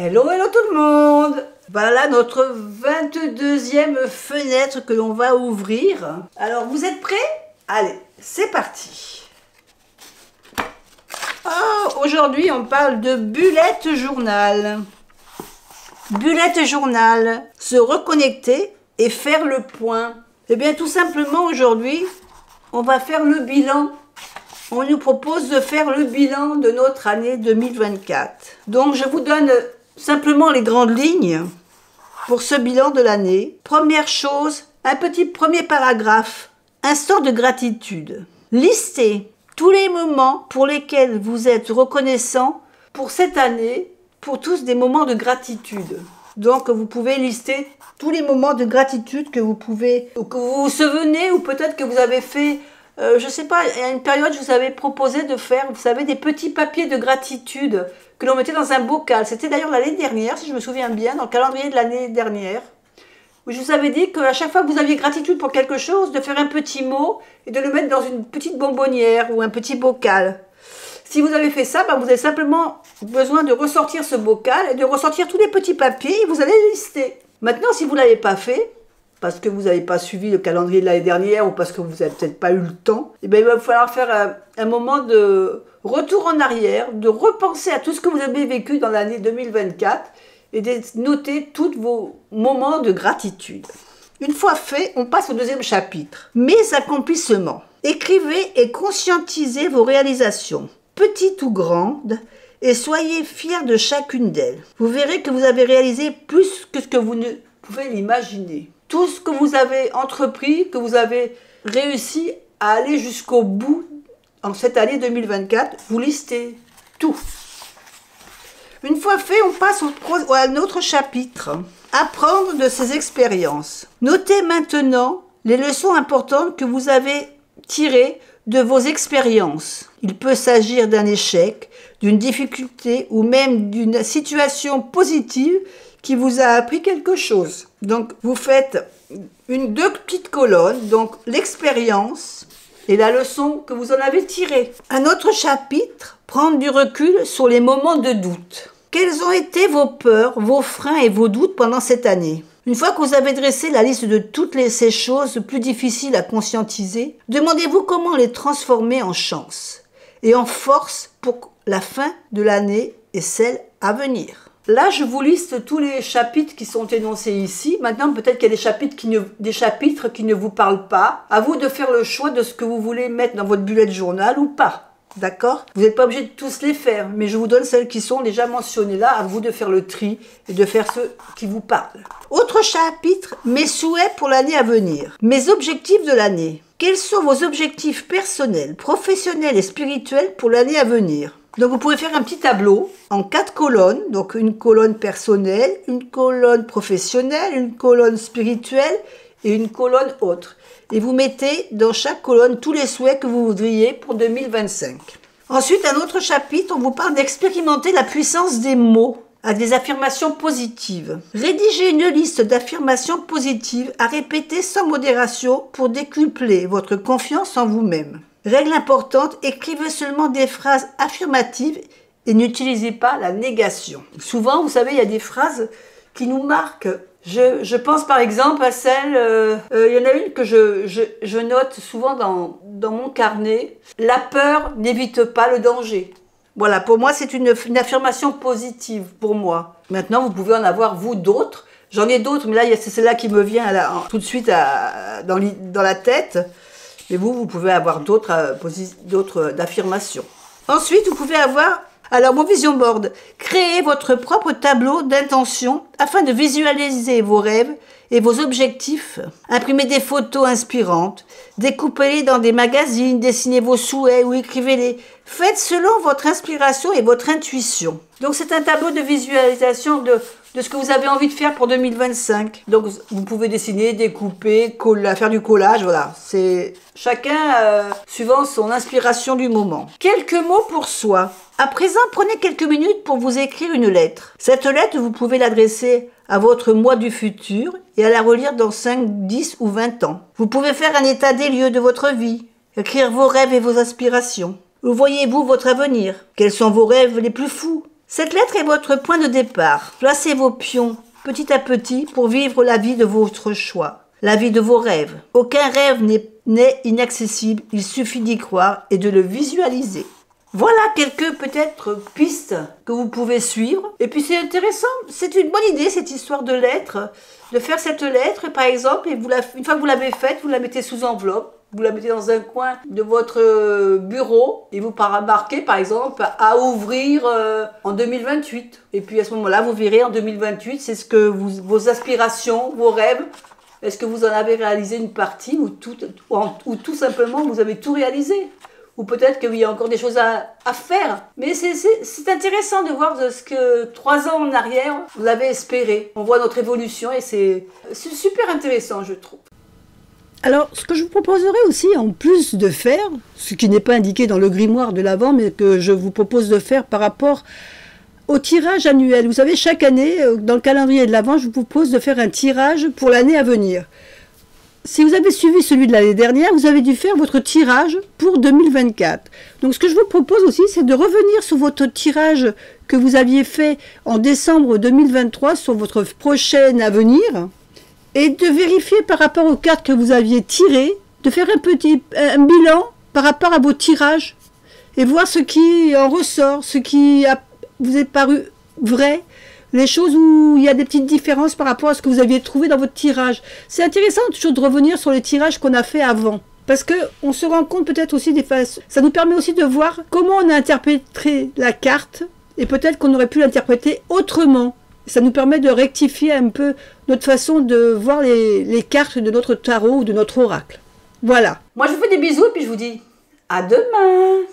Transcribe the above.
Hello, hello tout le monde! Voilà notre 22e fenêtre que l'on va ouvrir. Alors, vous êtes prêts? Allez, c'est parti! Oh, aujourd'hui, on parle de bullet journal. Bullet journal, se reconnecter et faire le point. Eh bien, tout simplement, aujourd'hui, on va faire le bilan. On nous propose de faire le bilan de notre année 2024. Donc, je vous donne simplement les grandes lignes pour ce bilan de l'année. Première chose, un petit premier paragraphe. Instant de gratitude. Listez tous les moments pour lesquels vous êtes reconnaissant pour cette année, pour tous des moments de gratitude. Donc, vous pouvez lister tous les moments de gratitude que vous pouvez, ou que vous vous souvenez, ou peut-être que vous avez fait, je ne sais pas, il y a une période, je vous avais proposé de faire, vous savez, des petits papiers de gratitude que l'on mettait dans un bocal. C'était d'ailleurs l'année dernière, si je me souviens bien, dans le calendrier de l'année dernière, où je vous avais dit qu'à chaque fois que vous aviez gratitude pour quelque chose, de faire un petit mot et de le mettre dans une petite bonbonnière ou un petit bocal. Si vous avez fait ça, vous avez simplement besoin de ressortir ce bocal et de ressortir tous les petits papiers et vous allez les lister. Maintenant, si vous ne l'avez pas fait, parce que vous n'avez pas suivi le calendrier de l'année dernière ou parce que vous n'avez peut-être pas eu le temps, eh bien, il va falloir faire un moment de retour en arrière, de repenser à tout ce que vous avez vécu dans l'année 2024 et de noter tous vos moments de gratitude. Une fois fait, on passe au deuxième chapitre. Mes accomplissements. Écrivez et conscientisez vos réalisations, petites ou grandes, et soyez fiers de chacune d'elles. Vous verrez que vous avez réalisé plus que ce que vous ne pouvez l'imaginer. Tout ce que vous avez entrepris, que vous avez réussi à aller jusqu'au bout en cette année 2024, vous listez tout. Une fois fait, on passe à un autre chapitre. Apprendre de ses expériences. Notez maintenant les leçons importantes que vous avez tirées de vos expériences. Il peut s'agir d'un échec, d'une difficulté ou même d'une situation positive qui vous a appris quelque chose. Donc, vous faites deux petites colonnes, donc l'expérience et la leçon que vous en avez tirée. Un autre chapitre, prendre du recul sur les moments de doute. Quelles ont été vos peurs, vos freins et vos doutes pendant cette année? Une fois que vous avez dressé la liste de toutes ces choses plus difficiles à conscientiser, demandez-vous comment les transformer en chance et en force pour la fin de l'année et celle à venir. Là, je vous liste tous les chapitres qui sont énoncés ici. Maintenant, peut-être qu'il y a des chapitres qui ne vous parlent pas. À vous de faire le choix de ce que vous voulez mettre dans votre bullet journal ou pas. D'accord? Vous n'êtes pas obligé de tous les faire, mais je vous donne celles qui sont déjà mentionnées là. À vous de faire le tri et de faire ceux qui vous parlent. Autre chapitre, mes souhaits pour l'année à venir. Mes objectifs de l'année. Quels sont vos objectifs personnels, professionnels et spirituels pour l'année à venir? Donc, vous pouvez faire un petit tableau en 4 colonnes. Donc, une colonne personnelle, une colonne professionnelle, une colonne spirituelle et une colonne autre. Et vous mettez dans chaque colonne tous les souhaits que vous voudriez pour 2025. Ensuite, un autre chapitre, on vous parle d'expérimenter la puissance des mots à des affirmations positives. Rédigez une liste d'affirmations positives à répéter sans modération pour décupler votre confiance en vous-même. Règle importante, écrivez seulement des phrases affirmatives et n'utilisez pas la négation. Souvent, vous savez, il y a des phrases qui nous marquent. Je pense par exemple à celle, il y en a une que je note souvent dans mon carnet. La peur n'évite pas le danger. Voilà, pour moi, c'est une affirmation positive pour moi. Maintenant, vous pouvez en avoir, vous, d'autres. J'en ai d'autres, mais là, c'est celle-là qui me vient tout de suite dans la tête. Mais vous pouvez avoir d'autres affirmations. Ensuite, vous pouvez avoir, alors mon vision board, créez votre propre tableau d'intention afin de visualiser vos rêves et vos objectifs. Imprimez des photos inspirantes, découpez-les dans des magazines, dessinez vos souhaits ou écrivez-les. Faites selon votre inspiration et votre intuition. Donc c'est un tableau de visualisation de ce que vous avez envie de faire pour 2025. Donc vous pouvez dessiner, découper, faire du collage, voilà. C'est chacun suivant son inspiration du moment. Quelques mots pour soi. À présent, prenez quelques minutes pour vous écrire une lettre. Cette lettre, vous pouvez l'adresser à votre moi du futur et à la relire dans 5, 10 ou 20 ans. Vous pouvez faire un état des lieux de votre vie, écrire vos rêves et vos aspirations. Où voyez-vous votre avenir? Quels sont vos rêves les plus fous? Cette lettre est votre point de départ. Placez vos pions petit à petit pour vivre la vie de votre choix, la vie de vos rêves. Aucun rêve n'est inaccessible, il suffit d'y croire et de le visualiser. Voilà quelques peut-être pistes que vous pouvez suivre. Et puis c'est intéressant, c'est une bonne idée cette histoire de lettre, de faire cette lettre par exemple, et une fois que vous l'avez faite, vous la mettez sous enveloppe. Vous la mettez dans un coin de votre bureau et vous marquez par exemple à ouvrir en 2028. Et puis à ce moment-là, vous verrez en 2028, c'est ce que vos aspirations, vos rêves, est-ce que vous en avez réalisé une partie ou tout simplement vous avez tout réalisé. Ou peut-être qu'il y a encore des choses à faire. Mais c'est intéressant de voir de ce que 3 ans en arrière, vous avez espéré. On voit notre évolution et c'est super intéressant, je trouve. Alors, ce que je vous proposerai aussi, en plus de faire, ce qui n'est pas indiqué dans le grimoire de l'Avent, mais que je vous propose de faire par rapport au tirage annuel. Vous savez, chaque année, dans le calendrier de l'Avent, je vous propose de faire un tirage pour l'année à venir. Si vous avez suivi celui de l'année dernière, vous avez dû faire votre tirage pour 2024. Donc, ce que je vous propose aussi, c'est de revenir sur votre tirage que vous aviez fait en décembre 2023 sur votre prochaine avenir. Et de vérifier par rapport aux cartes que vous aviez tirées, de faire un bilan par rapport à vos tirages et voir ce qui en ressort, ce qui vous est paru vrai, les choses où il y a des petites différences par rapport à ce que vous aviez trouvé dans votre tirage. C'est intéressant toujours de revenir sur les tirages qu'on a fait avant. Parce qu'on se rend compte peut-être aussi des faces. Ça nous permet aussi de voir comment on a interprété la carte et peut-être qu'on aurait pu l'interpréter autrement. Ça nous permet de rectifier un peu notre façon de voir les cartes de notre tarot ou de notre oracle. Voilà. Moi, je vous fais des bisous et puis je vous dis à demain.